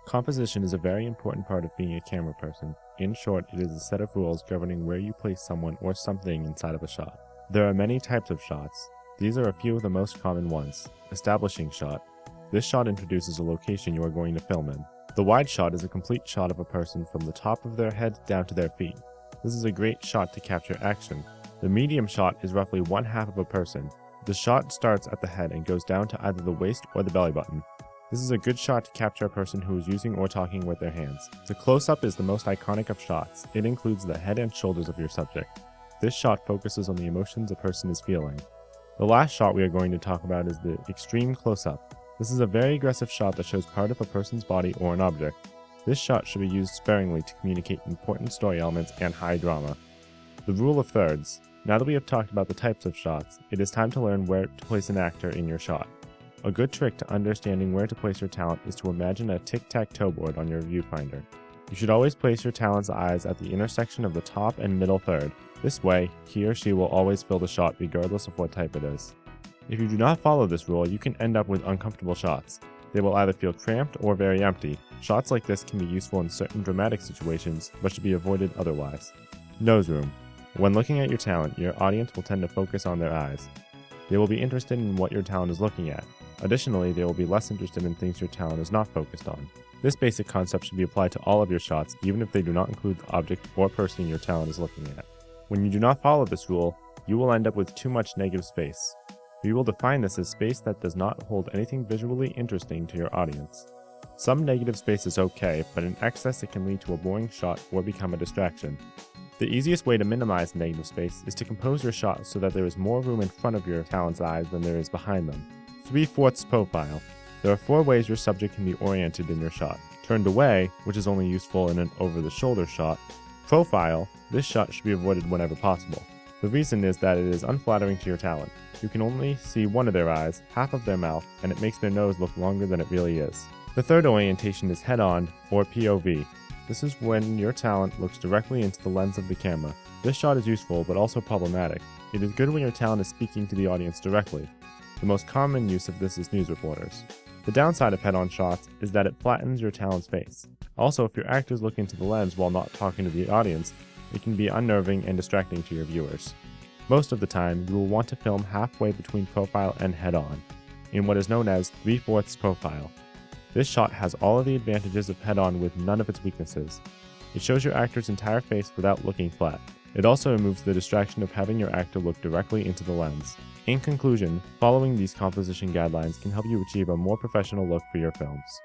Composition is a very important part of being a camera person. In short, it is a set of rules governing where you place someone or something inside of a shot. There are many types of shots. These are a few of the most common ones. Establishing shot. This shot introduces a location you are going to film in. The wide shot is a complete shot of a person from the top of their head down to their feet. This is a great shot to capture action. The medium shot is roughly one half of a person. The shot starts at the head and goes down to either the waist or the belly button. This is a good shot to capture a person who is using or talking with their hands. The close-up is the most iconic of shots. It includes the head and shoulders of your subject. This shot focuses on the emotions a person is feeling. The last shot we are going to talk about is the extreme close-up. This is a very aggressive shot that shows part of a person's body or an object. This shot should be used sparingly to communicate important story elements and high drama. The rule of thirds. Now that we have talked about the types of shots, it is time to learn where to place an actor in your shot. A good trick to understanding where to place your talent is to imagine a tic-tac-toe board on your viewfinder. You should always place your talent's eyes at the intersection of the top and middle third. This way, he or she will always fill the shot regardless of what type it is. If you do not follow this rule, you can end up with uncomfortable shots. They will either feel cramped or very empty. Shots like this can be useful in certain dramatic situations, but should be avoided otherwise. Nose room. When looking at your talent, your audience will tend to focus on their eyes. They will be interested in what your talent is looking at. Additionally, they will be less interested in things your talent is not focused on. This basic concept should be applied to all of your shots, even if they do not include the object or person your talent is looking at. When you do not follow this rule, you will end up with too much negative space. We will define this as space that does not hold anything visually interesting to your audience. Some negative space is okay, but in excess it can lead to a boring shot or become a distraction. The easiest way to minimize negative space is to compose your shot so that there is more room in front of your talent's eyes than there is behind them. 3/4 profile. There are 4 ways your subject can be oriented in your shot. Turned away, which is only useful in an over-the-shoulder shot. Profile. This shot should be avoided whenever possible. The reason is that it is unflattering to your talent. You can only see one of their eyes, half of their mouth, and it makes their nose look longer than it really is. The third orientation is head-on, or POV. This is when your talent looks directly into the lens of the camera. This shot is useful, but also problematic. It is good when your talent is speaking to the audience directly. The most common use of this is news reporters. The downside of head-on shots is that it flattens your talent's face. Also, if your actors look into the lens while not talking to the audience, it can be unnerving and distracting to your viewers. Most of the time, you will want to film halfway between profile and head-on, in what is known as 3/4 profile. This shot has all of the advantages of head-on with none of its weaknesses. It shows your actor's entire face without looking flat. It also removes the distraction of having your actor look directly into the lens. In conclusion, following these composition guidelines can help you achieve a more professional look for your films.